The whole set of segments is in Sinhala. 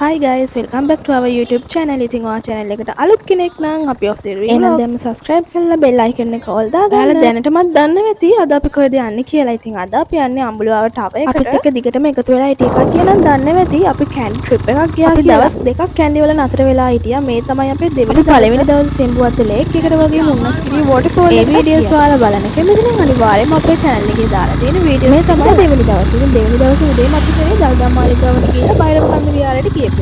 Hi guys, welcome back to our YouTube channel. ඉතින් ඔයා channel එකට අලුත් කෙනෙක් නම් අපි ඔසේ එහෙනම් දැන්ම subscribe කරලා bell icon එක all දාගන්න. ඔයාලා දැනටමත් දන්නවා ඇති අද අපි කොහෙද යන්නේ කියලා. ඉතින් අද අපි යන්නේ අඹුලාව tower එකට. අපිත් එක්ක දිගටම එකතු වෙලා හිටිය කට්ටිය නම් දන්නවා ඇති අපි candy trip එකක් ගියා කියලා. දවස් දෙකක් candy වල නතර වෙලා හිටියා. මේ තමයි අපේ දෙවෙනි පළවෙනි දවසේ සෙම්බුවත්ත lake එකට වගේ මුන්නස්ගිරිය waterfall එක. මේ videos ඔයාලා බලන්න කැමති නම් අනිවාර්යයෙන්ම අපේ channel එකේ දාලා තියෙන video මේ තමයි දෙවෙනි දවසේ. ඉතින් දෙවෙනි දවසේ උදේම අපි කරේ දල්දා මාලිගාවට ගිහලා බයිරව කන්ද විහාරයට ගියපු එක.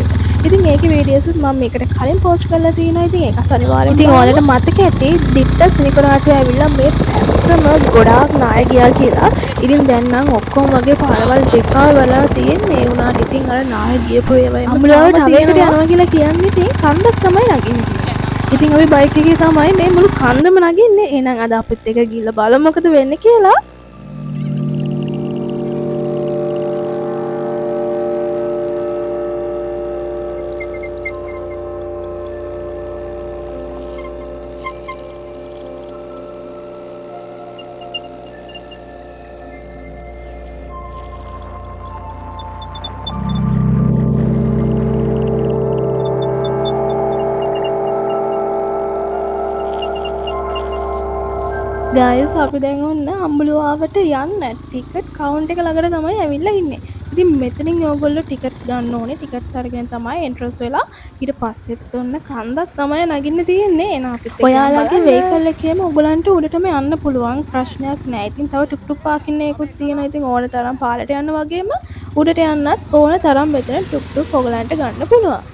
ඉතින් ඒකේ වීඩියෝස් උත් මම මේකට කලින් පෝස්ට් කරලා තියෙනවා. ඉතින් ඒකත් අනිවාර්යයෙන් ඉතින් ඔයාලට මතක ඇති දිට්ටස් නිකොරාටු ඇවිල්ලා මේ පැත්තම ගොඩාක් නාය ගියා කියලා. ඉතින් දැන් නම් ඔක්කොම වගේ පාරවල් දෙකවලා තියෙන්නේ. ඒ වුණාට ඉතින් අර නාය ගියපු ඒවා අමුලාවට අවේකට යනවා කියලා කියන්නේ ඉතින් කන්දක් තමයි නගින්නේ. ඉතින් අපි බයික් එකේ තමයි මේ මුළු කන්දම නගින්නේ. එහෙනම් අද අපිත් එක ගිහලා බලමු මොකද වෙන්නේ කියලා. ගයිස් අපි දැන් ඔන්න අම්බුලාවට යන්න ටිකට් කවුන්ට් එක ළඟට තමයි ඇවිල්ලා ඉන්නේ. ඉතින් මෙතනින් ඕගොල්ලෝ ටිකට්ස් ගන්න ඕනේ. ටිකට්ස් අරගෙන තමයි එන්ට්‍රන්ස් වෙලා ඊට පස්සෙත් ඔන්න කන්දක් තමයි නගින්න තියෙන්නේ. එන අපිත් ඔයාලගේ වෙහිකල් එකේම ඔයගලන්ට උඩටම යන්න පුළුවන්. ප්‍රශ්නයක් නෑ. ඉතින් තව ටුක් ටුක් පාකින් එකකුත් තියෙනවා. ඉතින් ඕන තරම් පාලට යන්න වගේම උඩට යන්නත් ඕන තරම් මෙතන ටුක් ටුක් ඔයගලන්ට ගන්න පුළුවන්.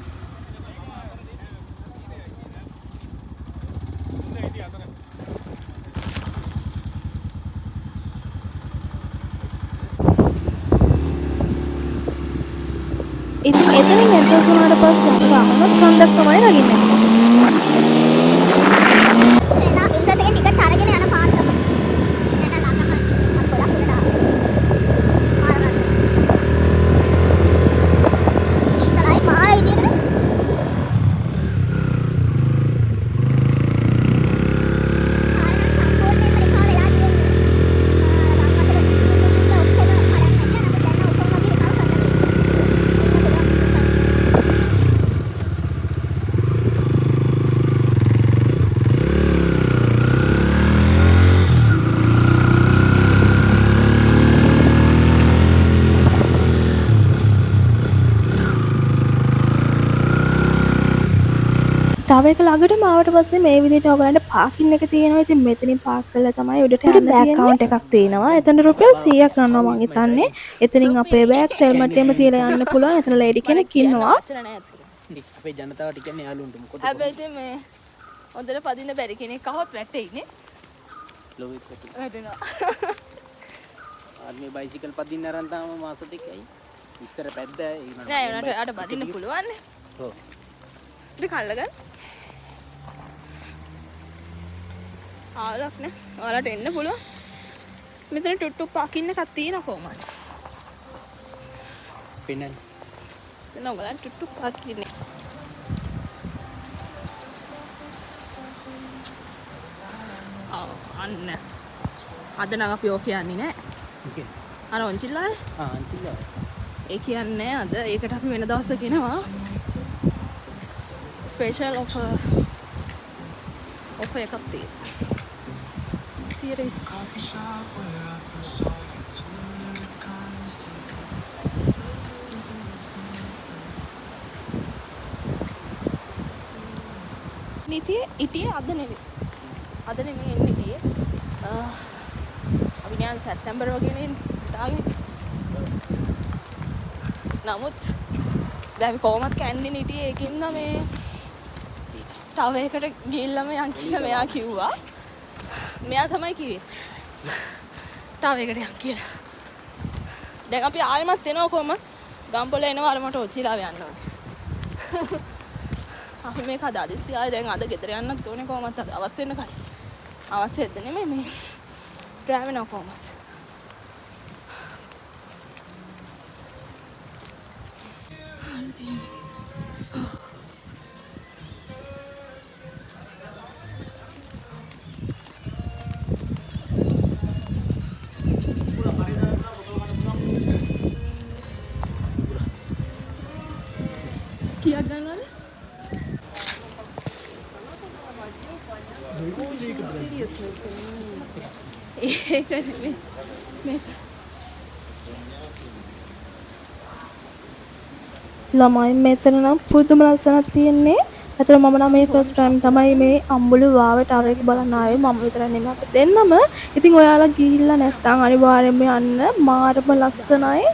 ඉතින් එතනින් එන්ට්‍රන්ස් වුණාට පස්සේ අපිට අහන කන්දක් තමයි නගින්නේ. ටවර් එක ළඟටම ආවට පස්සේ මේ විදිහට ඔයගලන්ට පාකින් එක තියෙනවා. ඉතින් මෙතනින් පාක් කරලා තමයි උඩට යන්න තියෙන්නේ. බෑග් කවුන්ට් එකක් තියෙනවා. එතන රුපියල් 100ක් ගන්නවා මං හිතන්නේ. එතනින් අපේ බෑග් හෙල්මට් එකම තියලා යන්න පුළුවන්. එතන ලේඩි කෙනෙක් ඉන්නවා. අපේ ජනතාවට කියන්නේ යාළුවන්ට මොකද? හැබැයි ඉතින් මේ හොඳට පදින්න බැරි කෙනෙක් අහුවත් වැටෙයිනේ. ලොවිත් වැටෙනවා. ආ මේ බයිසිකල් පදින්න අරන් තාම මාස දෙකයි. ඉස්සර පැද්ද නෑ උනාට ආට පදින්න පුළුවන් නේ. ඔව්. ඉතින් කල්ලගන්න. ආලක් නේ. ඔයාලට එන්න පුළුවන්. මෙතන ටුට්ටුක් පාකින්න එකක් තියෙනවා කොහමද? පින්නයි. එතන ඔයාලට ටුට්ටුක් පාකින්නේ. අන්න. අද නම් අපි ඕක යන්නේ නෑ. ඕකේ. අර ඔන්චිල්ලා අන්තිලා. ඒ කියන්නේ අද ඒකට අපි වෙන දවසක එනවා. ස්පෙෂල් ඔෆර් එකක් තියෙනවා. සීරීස් නීතිය ඉටියේ අද නෙමෙයි. අද නෙමෙයි එන්නේ ඉටියේ. අපි නිකන් සැප්තැම්බර් වගේ නේ නමුත් දැන් අපි කොහොමත් කැන්ඩි හිටියේ ඒකින්ද මේ ටවර් එකට ගිහිල්ලාම යන් කියලා මෙයා කිව්වා. මෙයා තමයි කිව්වේ. ටවර් එකට යන් කියලා. දැන් අපි ආයෙමත් එනවා කොහොමද? ගම්පොළ එනවා අර මට ඔච්චිලාව යන්න ඕනේ. අපි මේක අද අදිස්සි ආයේ දැන් අද ගෙදර යන්නත් ඕනේ කොහොමත් අද අවශ්‍ය වෙන කලින්. අවශ්‍යද නෙමෙයි මේ ඩ්‍රයිව් වෙනවා කොහොමත්. හරි තියෙන්නේ. කීයක් ගන්නවද? ඒක නෙමෙයි. මේක ළමයි මෙතන නම් පුදුම ලස්සනක් තියෙන්නේ. අතන මම නම් මේ ෆස්ට් ටයිම් තමයි මේ අම්බුලු වාවට අර එක බලන්න ආවේ. මම විතරක් නෙමෙයි අපි දෙන්නම. ඉතින් ඔයාලා ගිහිල්ලා නැත්නම් අනිවාර්යයෙන්ම යන්න. මාරම ලස්සනයි.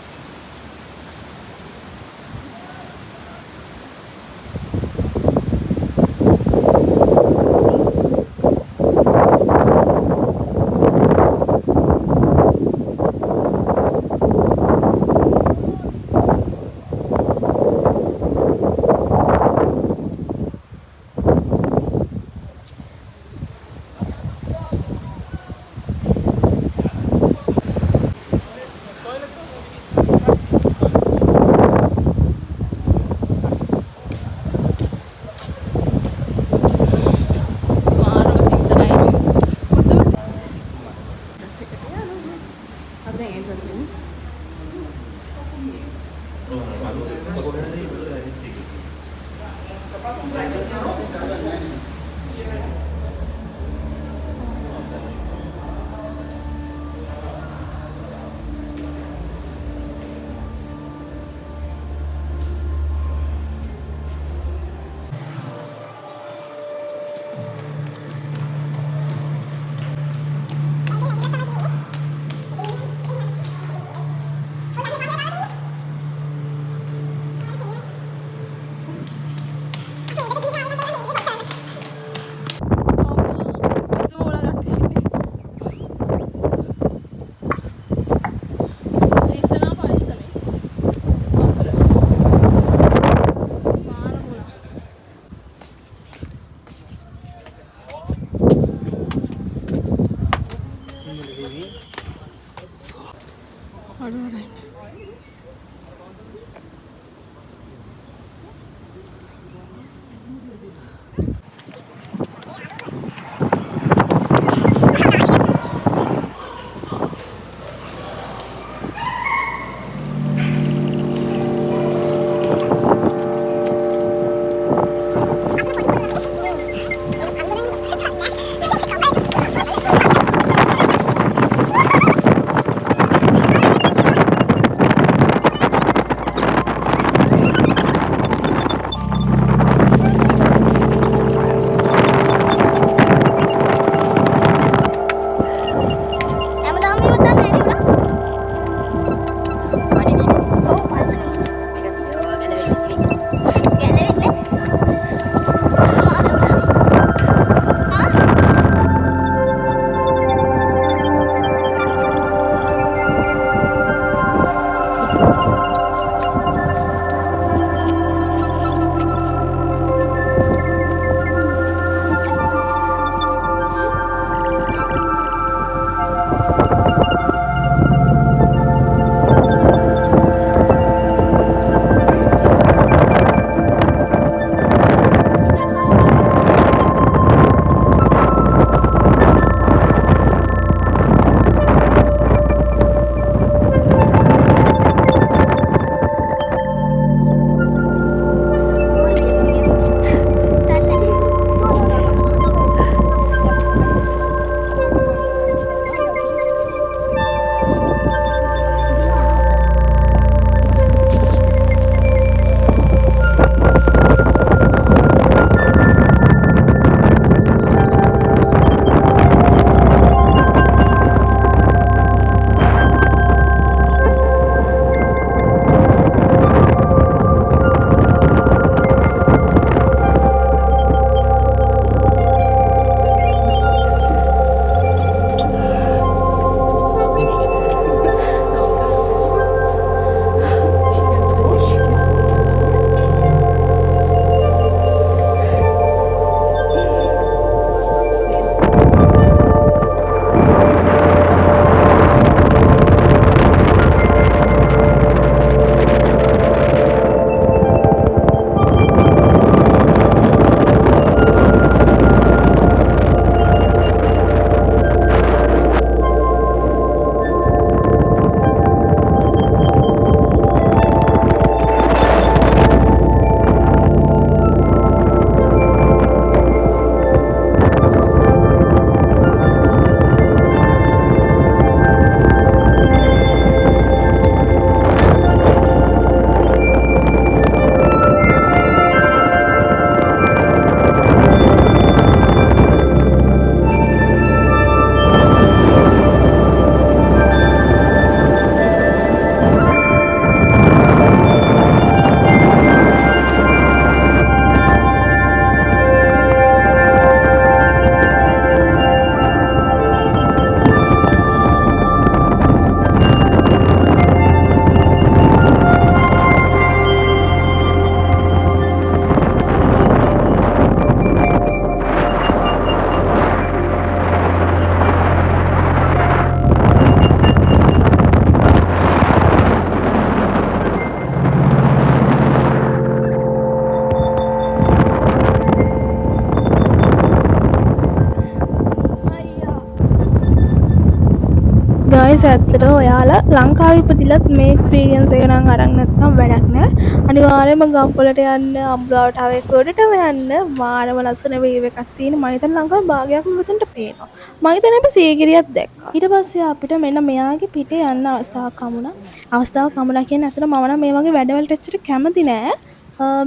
ගයිස් ඇත්තට ඔයාලා ලංකාවේ ඉපදිලත් මේ එක්ස්පීරියන්ස් එක නම් අරන් නැත්නම් වැඩක් නෑ. අනිවාර්යයෙන්ම ගම්පොලට යන්න, අම්බුලාවට ආවේ කොඩටම යන්න මාරම ලස්සන වේව් එකක් තියෙන. මම හිතන්නේ ලංකාවේ භාගයක්ම මෙතනට පේනවා. මම හිතන්නේ අපි සීගිරියක් දැක්කා. ඊට පස්සේ අපිට මෙන්න මෙයාගේ පිටේ යන්න අවස්ථාවක් හම්බුණා. අවස්ථාවක් හම්බුණා කියන්නේ ඇත්තට මම නම් මේ වගේ වැඩවලට එච්චර කැමති නෑ.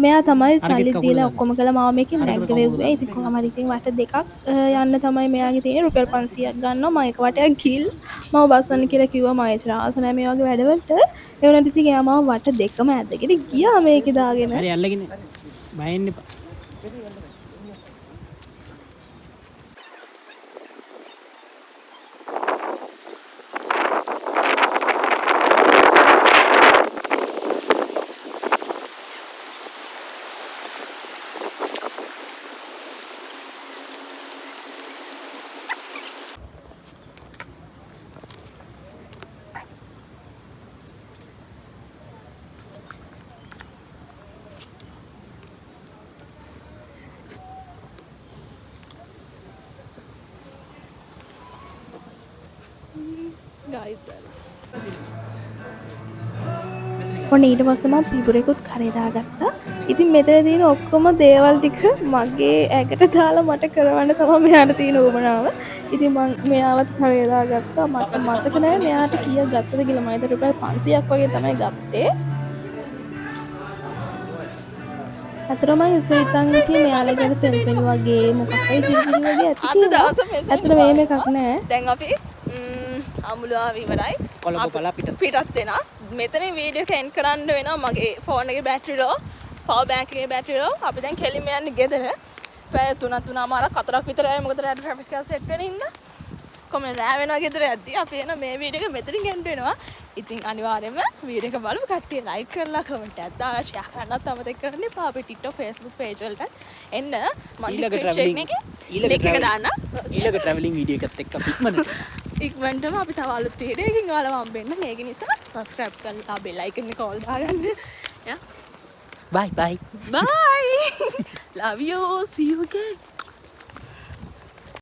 මෙයා තමයි සල්ලි දීලා ඔක්කොම කළා මාව මේකෙන් නැග්ග වෙව්වේ. ඉතින් කොහම හරි ඉතින් වට දෙකක් යන්න තමයි මෙයාගේ තියෙන්නේ. රුපියල් 500ක් ගන්නවා. මම එක වටයක් ගිල් මම බස්සන්න කියලා කිව්වා. මම එච්චර ආස නැහැ මේ වගේ වැඩවලට. ඒ වුණාට ඉතින් එයා මාව වට දෙකම ඇදගෙන ගියා මේකේ දාගෙන. හරි අල්ලගෙන බයෙන් එපා. ඔන්න ඊට පස්සේ මම පිපුරේකුත් කරේ දාගත්තා. ඉතින් මෙතන තියෙන ඔක්කොම දේවල් ටික මගේ ඇඟට දාලා මට කරවන්න තමයි මෙයාට තියෙන උවමනාව. ඉතින් මම මෙයාවත් කරේ දාගත්තා. මට මතක නැහැ මෙයාට කීයක් ගත්තද කියලා. මම හිතුවා රුපියල් 500ක් වගේ තමයි ගත්තේ. අතරම ඉස්සර ඉතින් හිටියේ මෙයාලා ගැන තෙල් වගේ මොකක් හරි ජිලිජිලි වගේ ඇති කියලා. අතන මේම එකක් නැහැ. දැන් අපි අමුලාව ඉවරයි. කොළඹ බලා පිටත් වෙනවා. මෙතන වීඩියෝ එක එන්ඩ් කරන්න වෙනවා. මගේ ෆෝන් එකේ බැටරි ලෝ, පවර් බැංක් එකේ බැටරි ලෝ. අපි දැන් කෙලින්ම යන්නේ ගෙදර. පැය 3:00 විතර යයි. මොකද රෑ ට්‍රැෆික් එක සෙට් වෙන ඉන්න. කොහොමද රෑ වෙනවා ගෙදර යද්දි අපි එන මේ වීඩියෝ එක මෙතනින් එන්ඩ් වෙනවා. ඉතින් අනිවාර්යයෙන්ම වීඩියෝ එක බලමු. කට්ටිය ලයික් කරලා කමෙන්ට් එකක් දාලා ෂෙයා කරන්නත් අමතක කරන්න එපා. අපේ TikTok Facebook page වලට එන්න. මම ඩිස්ක්‍රිප්ෂන් එකේ link එක දාන්න. ඊළඟ ට්‍රැවලින් වීඩියෝ එකත් එක්ක අපි ඉක්මනටම අපි තව අලුත් වීඩියෝ එකකින් ඔයාලව හම්බෙන්න. ඒක නිසා subscribe කරලා bell icon එක all දාගන්න. bye bye Bye. Love you. See you again.